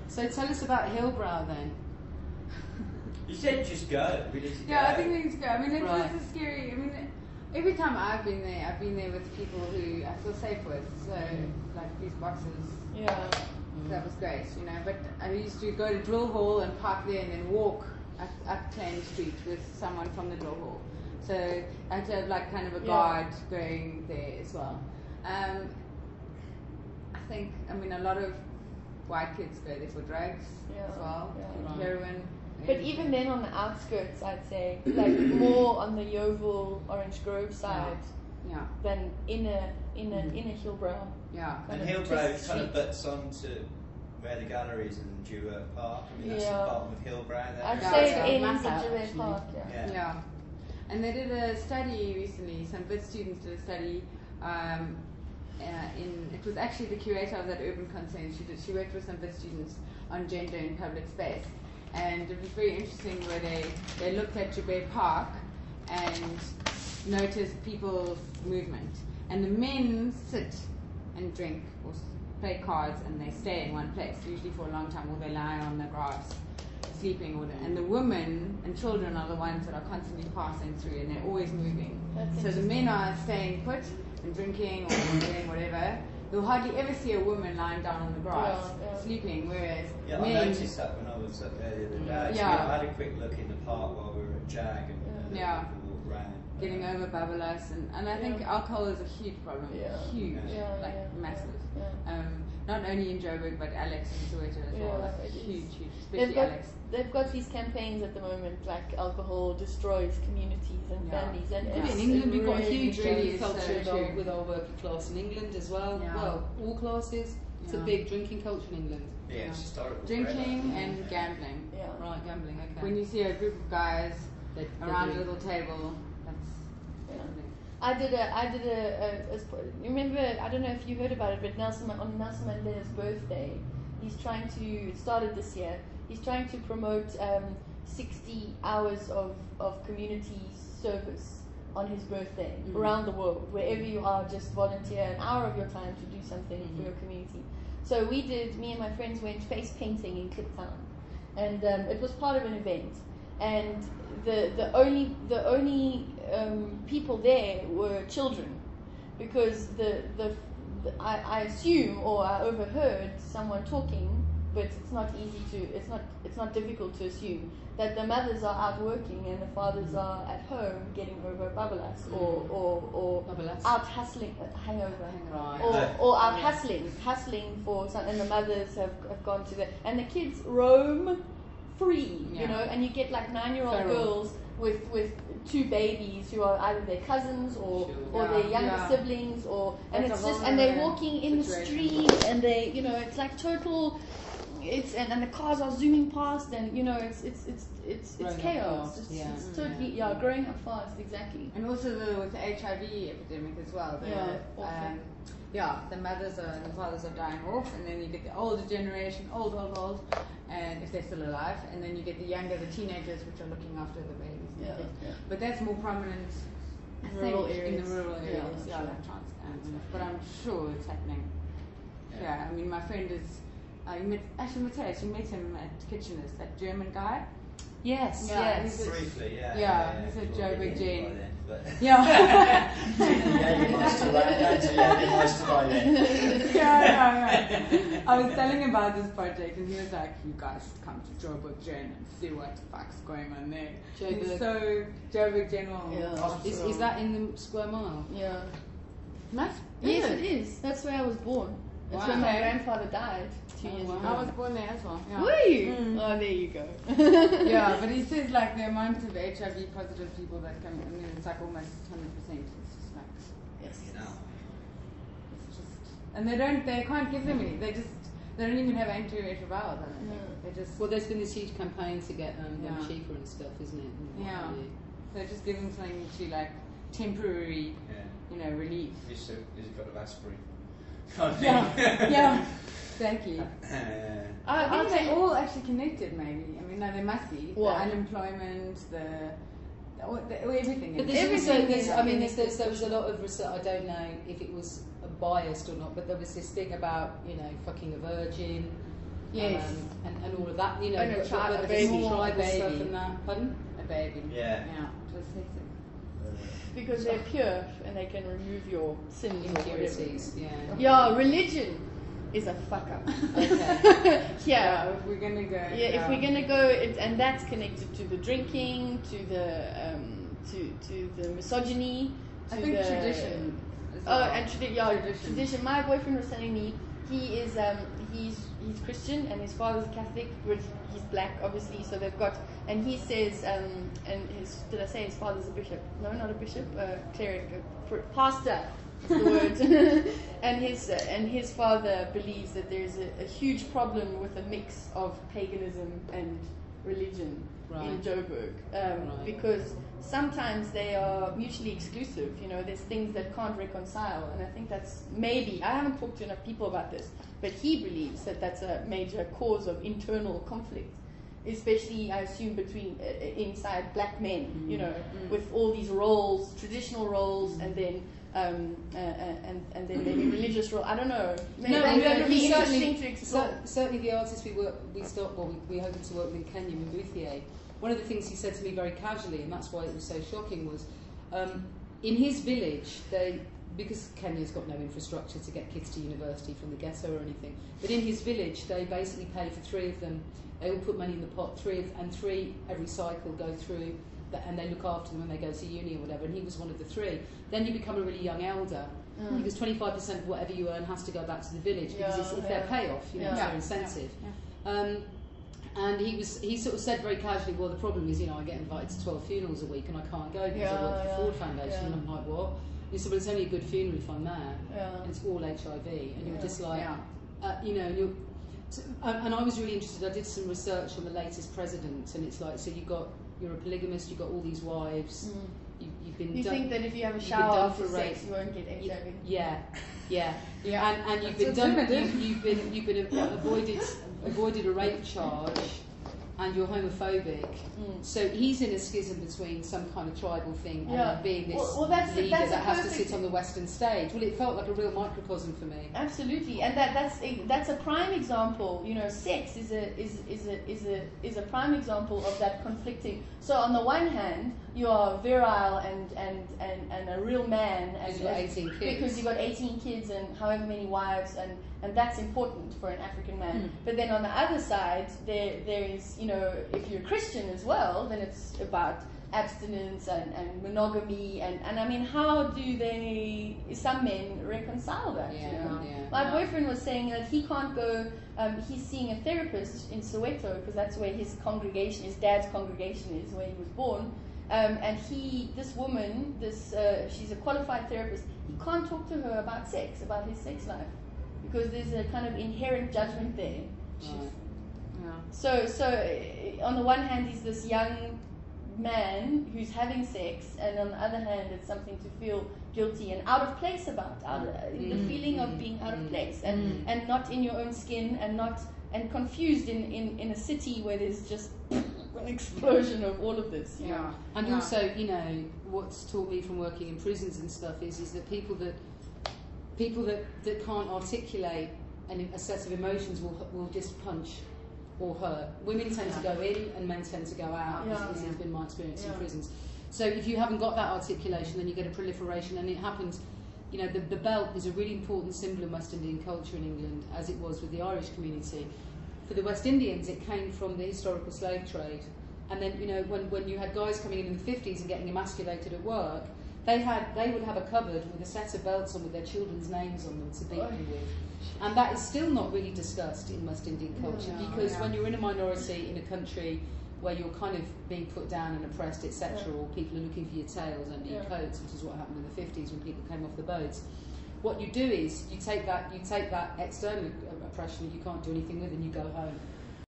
So tell us about Hillbrow then. You said just go. We need to go. Yeah, I think we need to go. I mean, it Right. was scary. I mean, every time I've been there with people who I feel safe with. So, like these boxes. Yeah. That was great, you know. But I used to go to Drill Hall and park there and then walk up Claim Street with someone from the Drill Hall. So I had to have like kind of a guard going there as well. I think, I mean, a lot of white kids go there for drugs as well, heroin. But even then on the outskirts, I'd say, like more on the Yeovil, Orange Grove side than inner Hillbrow. Yeah. And Hillbrow kind of butts on to where the galleries in Dewar Park. I mean, that's the bottom of Hillbrow there. I'd Yeah, say it's it ends massive, at Dewar actually. Park, Yeah. And they did a study recently, some vid students did a study it was actually the curator of that urban consent. She worked with some vid students on gender in public space. And it was very interesting where they looked at Dewar Park and noticed people's movement. And the men sit and drink or play cards and they stay in one place, usually for a long time, or they lie on the grass sleeping. And the women and children are the ones that are constantly passing through and they're always moving. So the men are staying put and drinking or doing whatever. You'll hardly ever see a woman lying down on the grass sleeping, whereas I men... noticed that when I was up there the other day. I had a quick look in the park while we were at Jag and walk around. Getting over Babalas and I think alcohol is a huge problem. Huge. Massive. Not only in Joburg but Alex and Soweto as well. Like, huge, especially Alex. They've got these campaigns at the moment, like alcohol destroys communities and families. And in England we've got a huge drinking really culture with our working class in England as well. Well, all classes. It's a big drinking culture in England. Yeah, it's historical. Drinking and gambling. Yeah. Right, gambling, okay. When you see a group of guys They around a do. little table, that's I did a remember, I don't know if you heard about it, but on Nelson Mandela's birthday, he's trying to, it started this year, he's trying to promote 60 hours of community service on his birthday around the world. Wherever you are, just volunteer an hour of your time to do something for your community. So me and my friends went face painting in Kliptown, and it was part of an event. And the only people there were children, because I assume, or I overheard someone talking, but it's not easy to, it's not difficult to assume that the mothers are out working and the fathers are at home getting over babalas or out hustling, hangover, or out hustling for some, and the mothers have gone to the, and the kids roam free, you know, and you get like 9-year-old girls with 2 babies who are either their cousins or their younger siblings, and it's just, and they're walking in the street, and they, you know, it's like total, and the cars are zooming past, and you know, it's chaos. It's totally growing up fast, exactly. And also with the HIV epidemic as well. The mothers and the fathers are dying off, and then you get the older generation, old, and if they're still alive, and then you get the younger, the teenagers, which are looking after the babies. But that's more prominent, I think, in the rural areas. Like Transkei. But I'm sure it's happening. I mean, my friend is. You met him at Kitchener's, that German guy. Yes. Briefly, he's a Joburg Gen. You must have by then. I was telling him about this project, and he was like, "You guys come to Joburg Gen and see what the fuck's going on there." Joburg General. Is that in the square mile? Yeah. Must? Yes, it is. That's where I was born. That's where my grandfather died 2 years ago. I was born there as well. Yeah. Were you? Oh, there you go. But he says like the amount of HIV positive people that come, I mean, it's like almost 100%. It's just like, yes, you know. It's just, and they can't give them any. They don't even have antiretrovirals. I don't think. They just. Well, there's been this huge campaign to get them cheaper and stuff, isn't it? They're just giving something to like temporary, relief. He's got an aspirin. Exactly. I think they're all actually connected, maybe. I mean, no, they must be. What? The unemployment, everything. But there was a lot of research. I don't know if it was biased or not, but there was this thing about, fucking a virgin. Yes. And all of that, you know, And a child, a baby. tribal A stuff baby. and that. Pardon? A baby. Yeah. It was hectic. Because they're pure and they can remove your sins or whatever. Impurities, yeah. Yeah, religion is a fuck up. Okay. Yeah. If we're gonna go. Yeah, if we're gonna go, and that's connected to the drinking, to the misogyny, to I think the tradition. and tradition. My boyfriend was telling me he is he's Christian and his father's Catholic, but he's black, obviously. So they've got, and he says, and did I say his father's a bishop? No, not a bishop, cleric, pastor. The word. and his father believes that there's a huge problem with a mix of paganism and religion in Joburg, because sometimes they are mutually exclusive. You know, there's things that can't reconcile, and I think that's maybe, I haven't talked to enough people about this, but he believes that that's a major cause of internal conflict, especially I assume between inside black men. You know, with all these roles, traditional roles, and then and then maybe religious role. I don't know. Maybe that would be interesting to explore. Certainly, the artist we hoping to work with in Kenya, Mbuthie. One of the things he said to me very casually, and that's why it was so shocking, was in his village, because Kenya's got no infrastructure to get kids to university from the ghetto or anything, but in his village they basically pay for 3 of them. They all put money in the pot, 3 every cycle go through, and they look after them when they go to uni or whatever, and he was one of the 3. Then you become a really young elder, because 25% of whatever you earn has to go back to the village, because it's their payoff, you know, it's their incentive. And he sort of said very casually, well, the problem is, you know, I get invited to 12 funerals a week and I can't go because I work for the Ford Foundation. And I'm like, what? He said, well, it's only a good funeral if I'm there. And it's all HIV. And you're just like, you know, and and I was really interested. I did some research on the latest president, and it's like, so you're a polygamist, you've got all these wives. You've been. You think that if you have a shower after sex, you won't get HIV? Yeah. And you've been done. You've been avoided a rape charge, and you're homophobic. So he's in a schism between some kind of tribal thing and being this leader that has to sit on the Western stage. Well, it felt like a real microcosm for me. Absolutely, and that's a prime example. You know, sex is a prime example of that conflicting. So on the one hand, you are virile and a real man, Because you've got 18 kids. Because you've got 18 kids and however many wives, and that's important for an African man. But then on the other side, there is, you know, if you're a Christian as well, then it's about abstinence and monogamy, and I mean, how do some men reconcile that? My boyfriend was saying that he can't go, he's seeing a therapist in Soweto because that's where his dad's congregation is, where he was born, and this woman, she's a qualified therapist, he can't talk to her about sex, about his sex life, because there's a kind of inherent judgment there. So on the one hand, he's this young man who's having sex, and on the other hand, it's something to feel guilty and out of place about, the feeling of being out of place and not in your own skin, and confused in a city where there's just an explosion of all of this. And also, you know, what's taught me from working in prisons and stuff is that people that can't articulate a set of emotions will just punch or hurt. Women tend to go in and men tend to go out. This has been my experience in prisons. So if you haven't got that articulation, then you get a proliferation, and it happens. You know, the belt is a really important symbol of West Indian culture in England, as it was with the Irish community. For the West Indians, it came from the historical slave trade. And then, you know, when you had guys coming in the 50s and getting emasculated at work, they would have a cupboard with a set of belts on with their children's names on them to beat them with. And that is still not really discussed in West Indian culture, because when you're in a minority in a country where you're kind of being put down and oppressed, etc., or people are looking for your tails under your coats, which is what happened in the 50s when people came off the boats, what you do is you take that external oppression that you can't do anything with, and you go home.